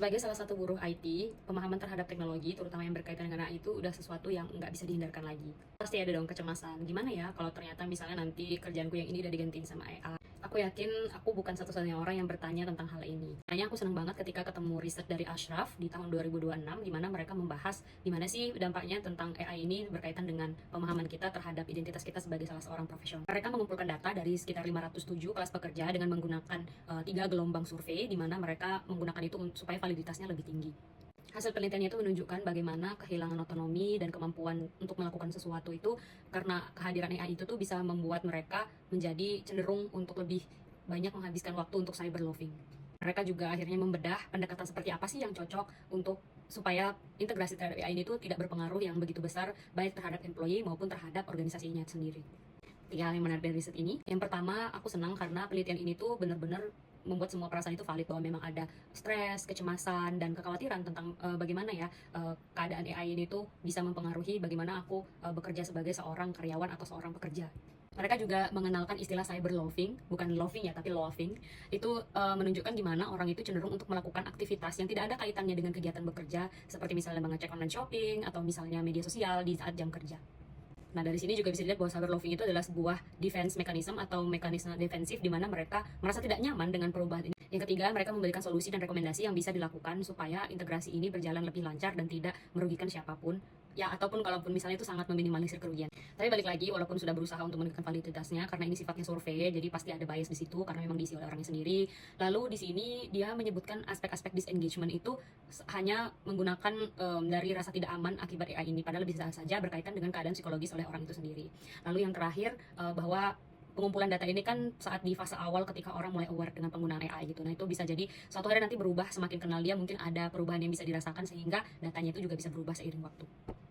Sebagai salah satu buruh IT, pemahaman terhadap teknologi, terutama yang berkaitan dengan AI itu udah sesuatu yang nggak bisa dihindarkan lagi. Pasti ada dong kecemasan. Gimana ya kalau ternyata misalnya nanti kerjaanku yang ini udah digantiin sama AI? Aku yakin aku bukan satu-satunya orang yang bertanya tentang hal ini. Makanya aku seneng banget ketika ketemu riset dari Ashraf di tahun 2026, di mana mereka membahas gimana sih dampaknya tentang AI ini berkaitan dengan pemahaman kita terhadap identitas kita sebagai salah seorang profesional. Mereka mengumpulkan data dari sekitar 507 kelas pekerja dengan menggunakan 3 gelombang survei, di mana mereka menggunakan itu supaya validitasnya lebih tinggi. Hasil penelitiannya itu menunjukkan bagaimana kehilangan otonomi dan kemampuan untuk melakukan sesuatu itu karena kehadiran AI itu tuh bisa membuat mereka menjadi cenderung untuk lebih banyak menghabiskan waktu untuk cyberloving. Mereka juga akhirnya membedah pendekatan seperti apa sih yang cocok untuk supaya integrasi terhadap AI ini tuh tidak berpengaruh yang begitu besar baik terhadap employee maupun terhadap organisasinya sendiri. 3 hal yang menarik dari riset ini. Yang pertama, aku senang karena penelitian ini tuh benar-benar membuat semua perasaan itu valid, bahwa memang ada stres, kecemasan, dan kekhawatiran tentang bagaimana ya keadaan AI ini tuh bisa mempengaruhi bagaimana aku bekerja sebagai seorang karyawan atau seorang pekerja. Mereka juga mengenalkan istilah cyber loving, bukan loving ya, tapi loving. Itu menunjukkan gimana orang itu cenderung untuk melakukan aktivitas yang tidak ada kaitannya dengan kegiatan bekerja, seperti misalnya mengecek online shopping atau misalnya media sosial di saat jam kerja. Nah, dari sini juga bisa dilihat bahwa cyber loving itu adalah sebuah defense mechanism atau mekanisme defensif di mana mereka merasa tidak nyaman dengan perubahan ini. Yang ketiga, mereka memberikan solusi dan rekomendasi yang bisa dilakukan supaya integrasi ini berjalan lebih lancar dan tidak merugikan siapapun. Ya, ataupun kalaupun misalnya itu sangat meminimalisir kerugian. Tapi balik lagi, walaupun sudah berusaha untuk meningkatkan validitasnya, karena ini sifatnya survei, jadi pasti ada bias di situ karena memang diisi oleh orangnya sendiri. Lalu di sini dia menyebutkan aspek-aspek disengagement itu hanya menggunakan dari rasa tidak aman akibat AI ini, padahal bisa saja berkaitan dengan keadaan psikologis oleh orang itu sendiri. Lalu yang terakhir, bahwa pengumpulan data ini kan saat di fase awal ketika orang mulai aware dengan penggunaan AI gitu. Nah, itu bisa jadi suatu hari nanti berubah, semakin kenal dia mungkin ada perubahan yang bisa dirasakan sehingga datanya itu juga bisa berubah seiring waktu.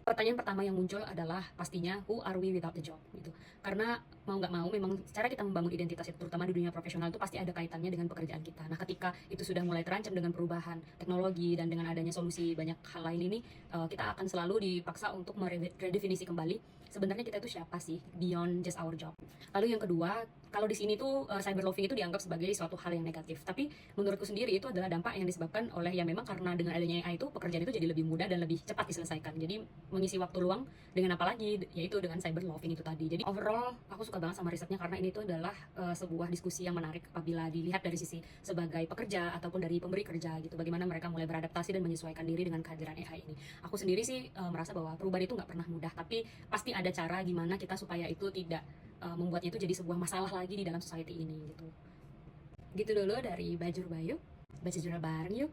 Pertanyaan pertama yang muncul adalah pastinya who are we without the job gitu. Karena mau nggak mau memang cara kita membangun identitas itu terutama di dunia profesional itu pasti ada kaitannya dengan pekerjaan kita. Nah, ketika itu sudah mulai terancam dengan perubahan teknologi dan dengan adanya solusi banyak hal lain ini, kita akan selalu dipaksa untuk meredefinisi kembali sebenarnya kita itu siapa sih beyond just our job. Lalu yang kedua, kalau di sini tuh cyber loving itu dianggap sebagai suatu hal yang negatif. Tapi menurutku sendiri itu adalah dampak yang disebabkan oleh yang memang karena dengan adanya AI itu pekerjaan itu jadi lebih mudah dan lebih cepat diselesaikan. Jadi mengisi waktu luang dengan apa lagi, yaitu dengan cyber loving itu tadi. Jadi overall aku suka banget sama risetnya karena ini tuh adalah sebuah diskusi yang menarik apabila dilihat dari sisi sebagai pekerja ataupun dari pemberi kerja gitu. Bagaimana mereka mulai beradaptasi dan menyesuaikan diri dengan kehadiran AI ini. Aku sendiri sih merasa bahwa perubahan itu nggak pernah mudah, tapi pasti ada cara gimana kita supaya itu tidak membuatnya itu jadi sebuah masalah lagi di dalam society ini gitu. Gitu dulu dari Bajur Bayu. Baca jurnal bareng yuk.